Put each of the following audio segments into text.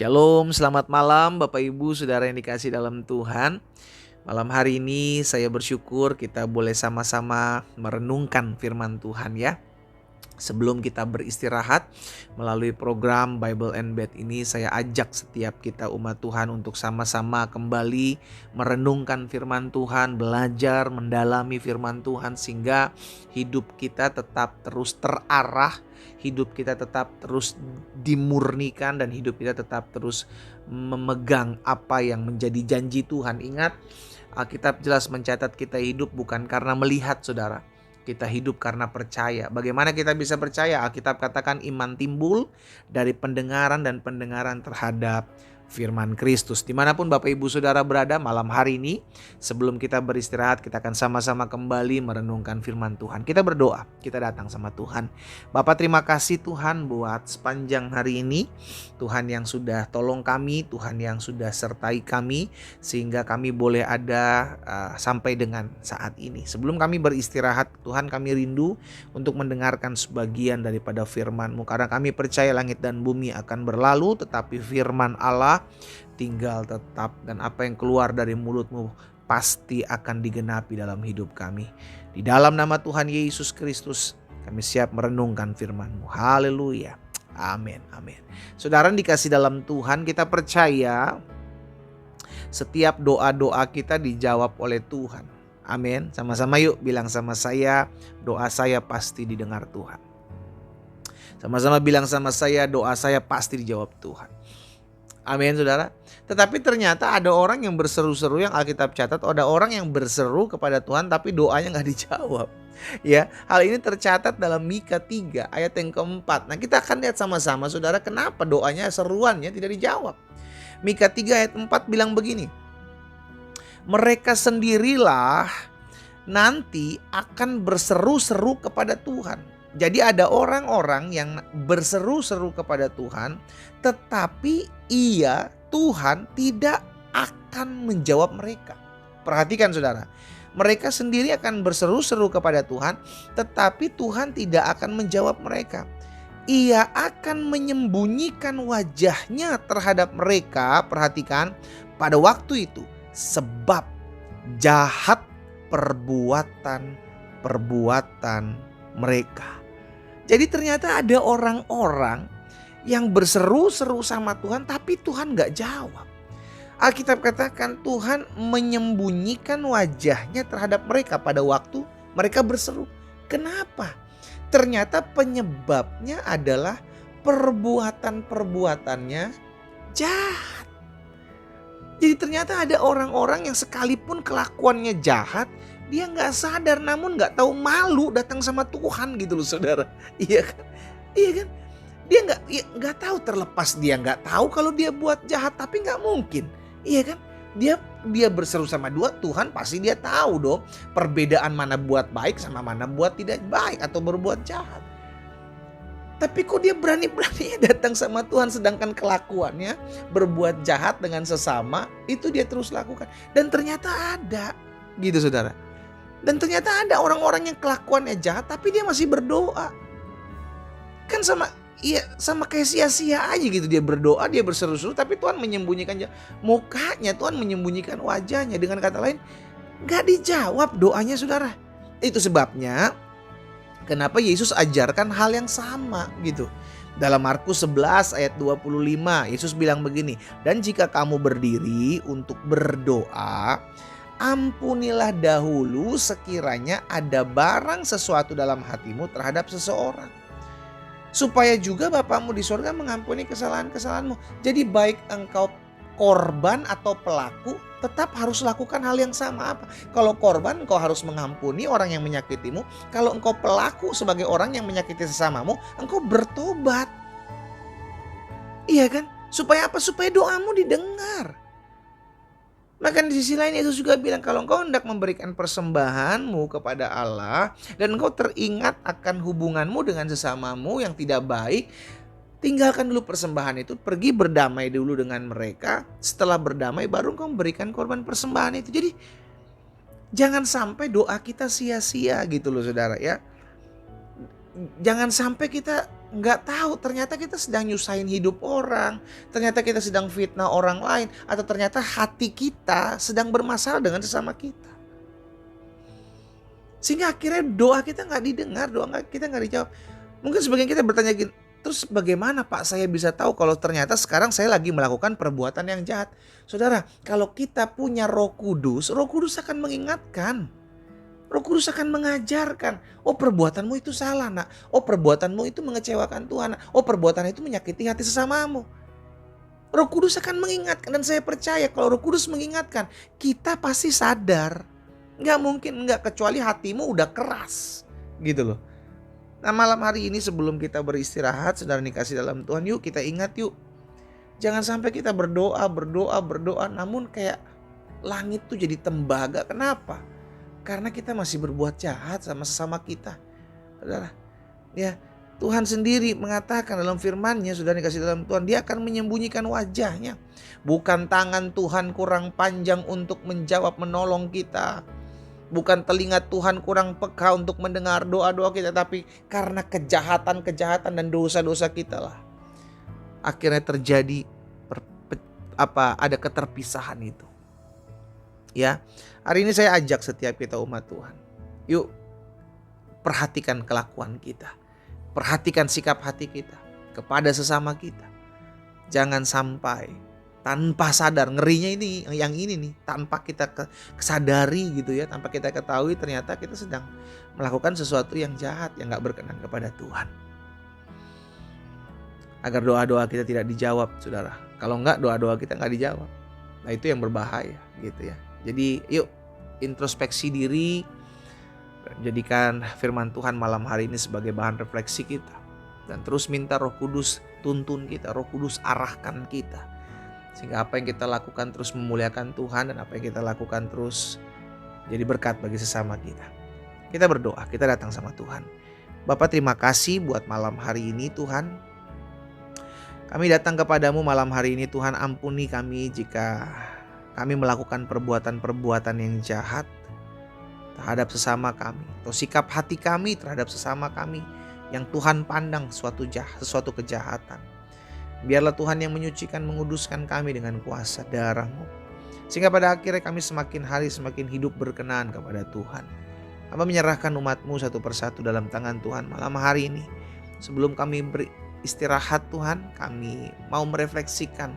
Shalom, selamat malam Bapak Ibu Saudara yang dikasih dalam Tuhan. Malam hari ini saya bersyukur kita boleh sama-sama merenungkan firman Tuhan ya. Sebelum kita beristirahat melalui program Bible and Bed ini, saya ajak setiap kita umat Tuhan untuk sama-sama kembali merenungkan firman Tuhan, belajar mendalami firman Tuhan sehingga hidup kita tetap terus terarah, hidup kita tetap terus dimurnikan dan hidup kita tetap terus memegang apa yang menjadi janji Tuhan. Ingat, Alkitab jelas mencatat kita hidup bukan karena melihat, saudara. Kita hidup karena percaya. Bagaimana kita bisa percaya? Alkitab katakan iman timbul dari pendengaran dan pendengaran terhadap firman Kristus. Dimanapun Bapak Ibu Saudara berada malam hari ini, sebelum kita beristirahat, kita akan sama-sama kembali merenungkan firman Tuhan. Kita berdoa, kita datang sama Tuhan. Bapak, terima kasih Tuhan buat sepanjang hari ini. Tuhan yang sudah tolong kami, Tuhan yang sudah sertai kami, sehingga kami boleh ada sampai dengan saat ini. Sebelum kami beristirahat, Tuhan, kami rindu untuk mendengarkan sebagian daripada firman-Mu. Karena kami percaya langit dan bumi akan berlalu, tetapi firman Allah tinggal tetap, dan apa yang keluar dari mulut-Mu pasti akan digenapi dalam hidup kami. Di dalam nama Tuhan Yesus Kristus kami siap merenungkan firman-Mu. Haleluya. Amin, amin. Saudara dikasih dalam Tuhan, kita percaya setiap doa-doa kita dijawab oleh Tuhan. Amin. Sama-sama yuk bilang sama saya, doa saya pasti didengar Tuhan. Sama-sama bilang sama saya, doa saya pasti dijawab Tuhan. Amin, saudara. Tetapi ternyata ada orang yang berseru-seru, yang Alkitab catat, ada orang yang berseru kepada Tuhan tapi doanya gak dijawab. Ya, hal ini tercatat dalam Mika 3 ayat yang keempat. Nah, kita akan lihat sama-sama, saudara, kenapa doanya, seruannya tidak dijawab. Mika 3 ayat 4 bilang begini, mereka sendirilah nanti akan berseru-seru kepada Tuhan. Jadi ada orang-orang yang berseru-seru kepada Tuhan, tetapi Tuhan tidak akan menjawab mereka. Perhatikan saudara, mereka sendiri akan berseru-seru kepada Tuhan, tetapi Tuhan tidak akan menjawab mereka. Ia akan menyembunyikan wajahnya terhadap mereka, perhatikan, pada waktu itu, sebab jahat perbuatan mereka. Jadi ternyata ada orang-orang yang berseru-seru sama Tuhan tapi Tuhan gak jawab. Alkitab katakan Tuhan menyembunyikan wajahnya terhadap mereka pada waktu mereka berseru. Kenapa? Ternyata penyebabnya adalah perbuatan-perbuatannya jahat. Jadi ternyata ada orang-orang yang sekalipun kelakuannya jahat, dia gak sadar, namun gak tahu malu datang sama Tuhan gitu loh saudara. Iya kan? Iya kan? Dia gak tahu, terlepas dia gak tahu kalau dia buat jahat, tapi gak mungkin. Iya kan? Dia berseru sama Tuhan, pasti dia tahu dong perbedaan mana buat baik sama mana buat tidak baik atau berbuat jahat. Tapi kok dia berani-beraninya datang sama Tuhan, sedangkan kelakuannya berbuat jahat dengan sesama itu dia terus lakukan. Dan ternyata ada gitu saudara. Dan ternyata ada orang-orang yang kelakuannya jahat tapi dia masih berdoa. Kan sama kayak sia-sia aja gitu, dia berdoa, dia berseru-seru tapi Tuhan menyembunyikan mukanya, Tuhan menyembunyikan wajahnya. Dengan kata lain, gak dijawab doanya saudara. Itu sebabnya kenapa Yesus ajarkan hal yang sama gitu. Dalam Markus 11 ayat 25, Yesus bilang begini, dan jika kamu berdiri untuk berdoa, ampunilah dahulu sekiranya ada barang sesuatu dalam hatimu terhadap seseorang, supaya juga Bapamu di sorga mengampuni kesalahan-kesalahanmu. Jadi baik engkau korban atau pelaku, tetap harus lakukan hal yang sama. Apa? Kalau korban, engkau harus mengampuni orang yang menyakitimu. Kalau engkau pelaku sebagai orang yang menyakiti sesamamu, engkau bertobat. Iya kan? Supaya apa? Supaya doamu didengar. Maka di sisi lain Yesus juga bilang, kalau engkau hendak memberikan persembahanmu kepada Allah dan engkau teringat akan hubunganmu dengan sesamamu yang tidak baik, tinggalkan dulu persembahan itu, pergi berdamai dulu dengan mereka. Setelah berdamai baru engkau memberikan korban persembahan itu. Jadi jangan sampai doa kita sia-sia gitu loh saudara ya. Jangan sampai kita nggak tahu ternyata kita sedang nyusahin hidup orang, ternyata kita sedang fitnah orang lain, atau ternyata hati kita sedang bermasalah dengan sesama kita. Sehingga akhirnya doa kita nggak didengar, kita nggak dijawab. Mungkin sebagian kita bertanya gini, terus bagaimana Pak saya bisa tahu kalau ternyata sekarang saya lagi melakukan perbuatan yang jahat? Saudara, kalau kita punya Roh Kudus akan mengingatkan. Roh Kudus akan mengajarkan, oh perbuatanmu itu salah nak, oh perbuatanmu itu mengecewakan Tuhan, oh perbuatan itu menyakiti hati sesamamu. Roh Kudus akan mengingatkan, dan saya percaya kalau Roh Kudus mengingatkan, kita pasti sadar. Nggak mungkin nggak, kecuali hatimu udah keras gitu loh. Nah malam hari ini sebelum kita beristirahat, saudara dikasih dalam Tuhan, yuk kita ingat yuk. Jangan sampai kita berdoa, namun kayak langit tuh jadi tembaga. Kenapa? Karena kita masih berbuat jahat sama sesama kita. Saudara, ya Tuhan sendiri mengatakan dalam firman-Nya, saudara dikasih dalam Tuhan, Dia akan menyembunyikan wajahnya. Bukan tangan Tuhan kurang panjang untuk menjawab, menolong kita. Bukan telinga Tuhan kurang peka untuk mendengar doa-doa kita, tapi karena kejahatan-kejahatan dan dosa-dosa kita lah akhirnya terjadi ada keterpisahan itu. Ya, hari ini saya ajak setiap kita umat Tuhan, yuk perhatikan kelakuan kita, perhatikan sikap hati kita kepada sesama kita. Jangan sampai tanpa sadar, ngerinya ini yang ini nih, tanpa kita kesadari gitu ya, tanpa kita ketahui ternyata kita sedang melakukan sesuatu yang jahat, yang gak berkenan kepada Tuhan. Agar doa-doa kita tidak dijawab, saudara. Kalau enggak, doa-doa kita gak dijawab. Nah itu yang berbahaya gitu ya. Jadi yuk introspeksi diri, jadikan firman Tuhan malam hari ini sebagai bahan refleksi kita. Dan terus minta Roh Kudus tuntun kita, Roh Kudus arahkan kita. Sehingga apa yang kita lakukan terus memuliakan Tuhan, dan apa yang kita lakukan terus jadi berkat bagi sesama kita. Kita berdoa, kita datang sama Tuhan. Bapak terima kasih buat malam hari ini Tuhan. Kami datang kepadamu malam hari ini Tuhan, ampuni kami jika kami melakukan perbuatan-perbuatan yang jahat terhadap sesama kami, atau sikap hati kami terhadap sesama kami yang Tuhan pandang sesuatu kejahatan. Biarlah Tuhan yang menyucikan, menguduskan kami dengan kuasa darah-Mu. Sehingga pada akhirnya kami semakin hari semakin hidup berkenan kepada Tuhan. Hamba menyerahkan umat-Mu satu persatu dalam tangan Tuhan malam hari ini. Sebelum kami beristirahat Tuhan, kami mau merefleksikan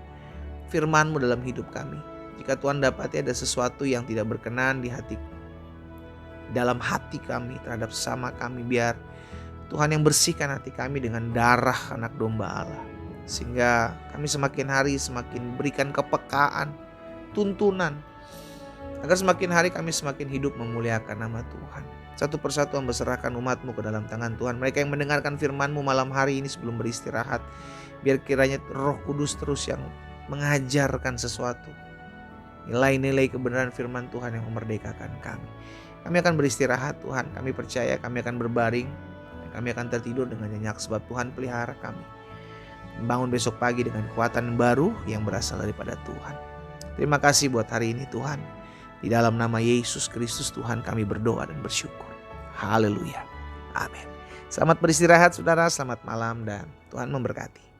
firman-Mu dalam hidup kami. Jika Tuhan dapati ada sesuatu yang tidak berkenan dalam hati kami terhadap sesama kami, biar Tuhan yang bersihkan hati kami dengan darah anak domba Allah. Sehingga kami semakin hari semakin berikan kepekaan, tuntunan, agar semakin hari kami semakin hidup memuliakan nama Tuhan. Satu persatu memberserahkan umat-Mu ke dalam tangan Tuhan. Mereka yang mendengarkan firman-Mu malam hari ini sebelum beristirahat, biar kiranya Roh Kudus terus yang mengajarkan sesuatu, nilai-nilai kebenaran firman Tuhan yang memerdekakan kami. Kami akan beristirahat Tuhan, kami percaya kami akan berbaring, dan kami akan tertidur dengan nyenyak sebab Tuhan pelihara kami. Bangun besok pagi dengan kekuatan baru yang berasal daripada Tuhan. Terima kasih buat hari ini Tuhan. Di dalam nama Yesus Kristus Tuhan kami berdoa dan bersyukur. Haleluya. Amin. Selamat beristirahat saudara, selamat malam dan Tuhan memberkati.